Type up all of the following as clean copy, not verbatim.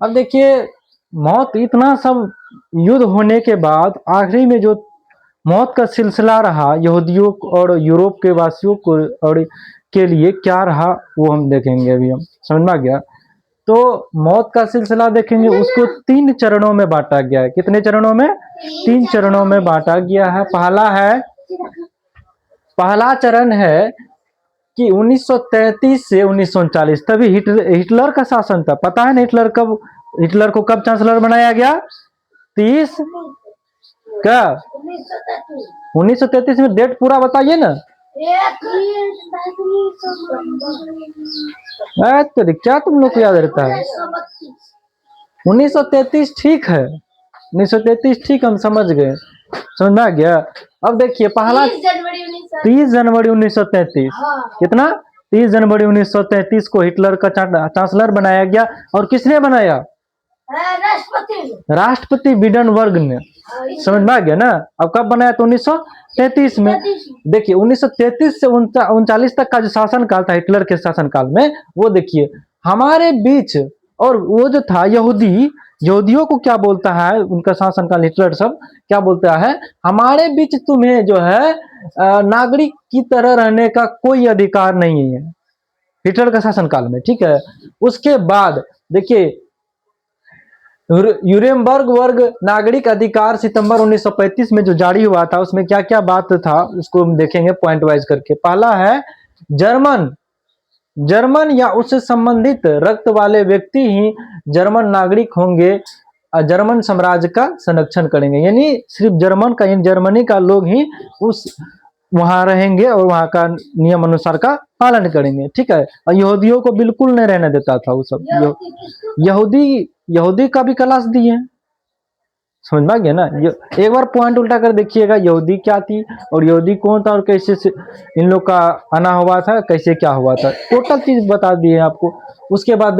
अब देखिए, मौत इतना सब युद्ध होने के बाद आखिरी में जो मौत का सिलसिला रहा यहूदियों और यूरोप के वासियों को और के लिए क्या रहा, वो हम देखेंगे। अभी हम समझ में आ गया। तो मौत का सिलसिला देखेंगे, उसको 3 चरणों में बांटा गया है। कितने चरणों में? 3 चरणों में बांटा गया है। पहला चरण है कि 1933 से 1939, तभी हिटलर का शासन था। पता है ना हिटलर को कब चांसलर बनाया गया? 30 क्या 1933 में? डेट पूरा बताइए ना। तो क्या तुम लोग को याद रहता है? 1933 ठीक है, 1933 ठीक, हम समझ गए, समझ में आ गया। अब देखिए पहला 30 जनवरी 1933। कितना? 30 जनवरी 1933 को हिटलर का चांसलर बनाया गया। और किसने बनाया? राष्ट्रपति हिंडनबर्ग ने। समझ में आ गया ना। अब कब बनाया? तो 1933 में। देखिए 1933 से 39 तक का जो शासन काल था हिटलर के शासन काल में, वो देखिए हमारे बीच, और वो जो था यहूदियों को क्या बोलता है, उनका शासनकाल हिटलर सब क्या बोलता है, हमारे बीच तुम्हें जो है नागरिक की तरह रहने का कोई अधिकार नहीं है, हिटलर का शासनकाल में। ठीक है। उसके बाद देखिए यूरेमबर्ग वर्ग नागरिक अधिकार सितंबर 1935 में जो जारी हुआ था, उसमें क्या क्या बात था उसको हम देखेंगे पॉइंट वाइज करके। पहला है जर्मन या उससे संबंधित रक्त वाले व्यक्ति ही जर्मन नागरिक होंगे, जर्मन साम्राज्य का संरक्षण करेंगे। यानी सिर्फ जर्मनी का लोग ही उस वहां रहेंगे और वहां का नियम अनुसार का पालन करेंगे। ठीक है। और यहूदियों को बिल्कुल नहीं रहने देता था वो सब। यहूदी का भी क्लास दिए, समझ में आ गया ना। एक बार पॉइंट उल्टा कर देखिएगा, यहूदी क्या थी और यहूदी कौन था और कैसे से इन लोग का आना हुआ था, कैसे क्या हुआ था, टोटल चीज बता दिए आपको। उसके बाद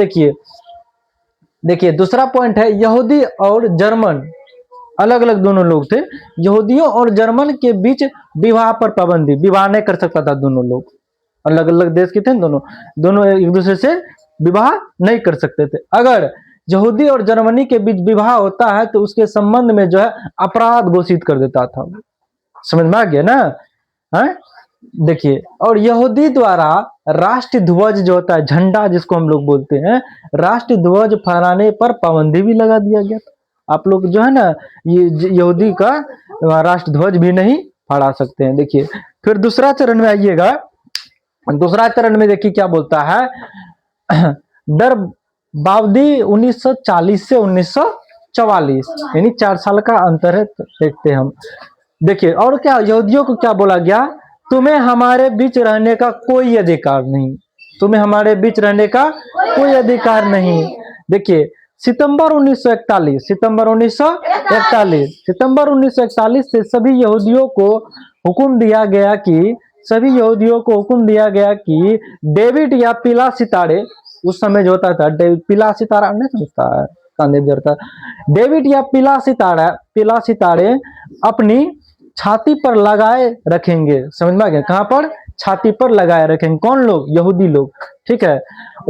देखिए दूसरा पॉइंट है, यहूदी और जर्मन अलग अलग दोनों लोग थे। यहूदियों और जर्मन के बीच विवाह पर पाबंदी, विवाह नहीं कर सकता था दोनों लोग, अलग अलग देश के थे दोनों एक दूसरे से विवाह नहीं कर सकते थे। अगर यहूदी और जर्मनी के बीच विवाह होता है तो उसके संबंध में जो है अपराध घोषित कर देता था। समझ में आ गया ना। है देखिए, और यहूदी द्वारा राष्ट्रीय ध्वज जो होता है, झंडा जिसको हम लोग बोलते हैं, राष्ट्रीय ध्वज फहराने पर पाबंदी भी लगा दिया गया। आप लोग जो है ना ये यहूदी का राष्ट्र ध्वज भी नहीं फहरा सकते हैं। देखिए फिर दूसरा चरण में आइएगा। दूसरा चरण में देखिए क्या बोलता है, दर बावदी 1940 से 1944, यानी 4 साल का अंतर है। देखते हैं हम। देखिए और क्या यहूदियों को क्या बोला गया, तुम्हें हमारे बीच रहने का कोई अधिकार नहीं, तुम्हें हमारे बीच रहने का कोई अधिकार नहीं। देखिए सितंबर 1941 से सभी यहूदियों को हुक्म दिया कि डेविड या पीला सितारे, उस समय जो होता था पीला सितारा नहीं समझता है, कांदे जरता, डेविड या पीला सितारे अपनी छाती पर लगाए रखेंगे। समझ में आ गया? कहां पर? छाती पर लगाए रखेंगे। कौन लोग? यहूदी लोग। ठीक है।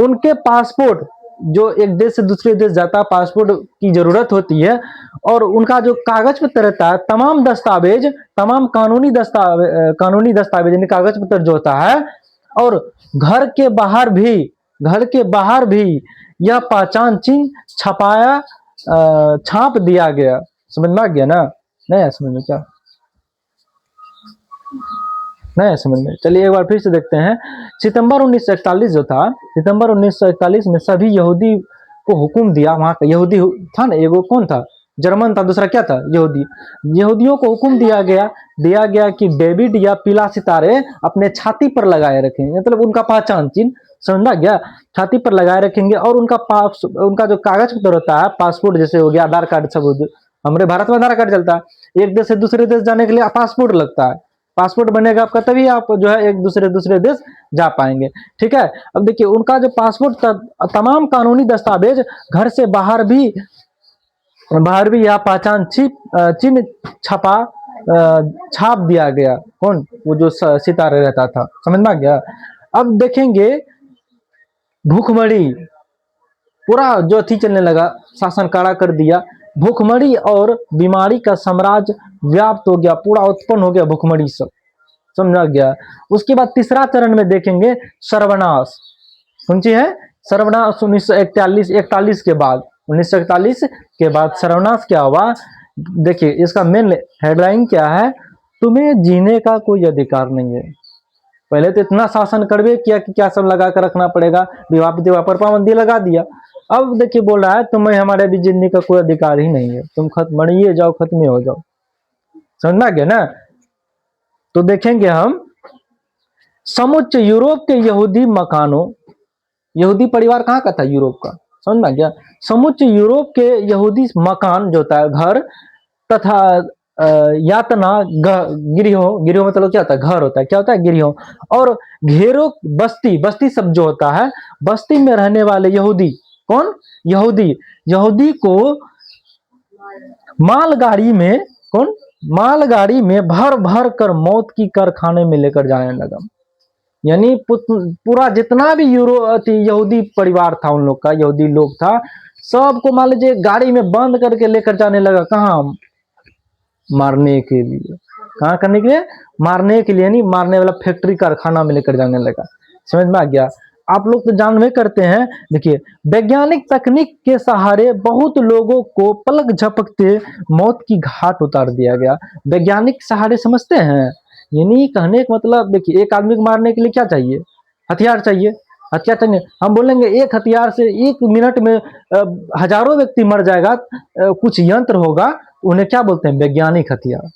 उनके पासपोर्ट, जो एक देश से दूसरे देश जाता है पासपोर्ट की जरूरत होती है, और उनका जो कागज पत्र रहता है, तमाम कानूनी दस्तावेज यानी कागज पत्र जो होता है, और घर के बाहर भी यह पहचान चिन्ह छाप दिया गया। समझ में आ गया ना? नहीं समझ में? क्या नहीं समझ में? चलिए एक बार फिर से देखते हैं। सितंबर 1941 जो था, सितंबर 1941 में सभी यहूदी को हुक्म दिया, वहां का यहूदी था ना, एगो कौन था? जर्मन था, दूसरा क्या था? यहूदी। यहूदियों को हुक्म दिया गया कि डेविड या पीला सितारे अपने छाती पर लगाए रखेंगे, मतलब उनका पहचान चिन्ह, समझ गया, छाती पर लगाए रखेंगे। और उनका जो कागज पत्र होता है, पासपोर्ट जैसे हो गया, आधार कार्ड, सब हमारे भारत में आधार कार्ड चलता है, एक देश से दूसरे देश जाने के लिए पासपोर्ट लगता है। पासपोर्ट बनेगा आपका, तभी आप जो है एक दूसरे देश जा पाएंगे। ठीक है। अब देखिए उनका जो पासपोर्ट था, तमाम कानूनी दस्तावेज, घर से बाहर भी यह पहचान चिन्ह छाप दिया गया। कौन? वो जो सितारे रहता था। समझ में आ गया? अब देखेंगे भूखमरी पूरा जो अथी चलने लगा, शासन कड़ा कर दिया। भूखमरी और बीमारी का साम्राज्य व्याप्त हो गया, पूरा उत्पन्न हो गया भूखमरी सब, समझा गया। उसके बाद तीसरा चरण में देखेंगे सर्वनाश। समझिए है सर्वनाश 1941 के बाद, 1941 के बाद सर्वनाश क्या हुआ। देखिए इसका मेन हेडलाइन क्या है, तुम्हें जीने का कोई अधिकार नहीं है। पहले तो इतना शासन करवे किया कि क्या सब लगा कर रखना पड़ेगा, विवाह विवाह पर पाबंदी लगा दिया। अब देखिए बोल रहा है तुम्हें हमारे भी जीने का कोई अधिकार ही नहीं है, तुम खत्म मरिए जाओ, खत्म हो जाओ। समझना गया ना। तो देखेंगे हम समुच्च यूरोप के यहूदी मकानों, यहूदी परिवार कहाँ का था, यूरोप का, समझ में गया। समुच्च यूरोप के यहूदी मकान जो होता है घर, तथा यातना गृहों, गृहों मतलब क्या होता है, घर होता है, क्या होता है गृहों, और घेरों बस्ती, बस्ती सब जो होता है, बस्ती में रहने वाले यहूदी, कौन यहूदी, यहूदी को मालगाड़ी में, कौन मालगाड़ी में भर भर कर मौत की कारखाने में लेकर जाने लगा। यानी पूरा जितना भी यहूदी परिवार था उन लोग का, यहूदी लोग था, सबको मान लीजिए गाड़ी में बंद करके लेकर जाने लगा। कहाँ, मारने के लिए। कहाँ करने के लिए, मारने के लिए, नहीं मारने वाला फैक्ट्री कारखाना में लेकर जाने लगा। समझ में आ गया। आप लोग तो जानवे करते हैं। देखिए वैज्ञानिक तकनीक के सहारे बहुत लोगों को पलक झपकते मौत की घाट उतार दिया गया। वैज्ञानिक सहारे समझते हैं, यानी कहने का मतलब देखिए एक आदमी को मारने के लिए क्या चाहिए, हथियार चाहिए, हथियार चाहिए। हम बोलेंगे एक हथियार से 1 मिनट में हजारों व्यक्ति मर जाएगा, कुछ यंत्र होगा, उन्हें क्या बोलते हैं, वैज्ञानिक हथियार।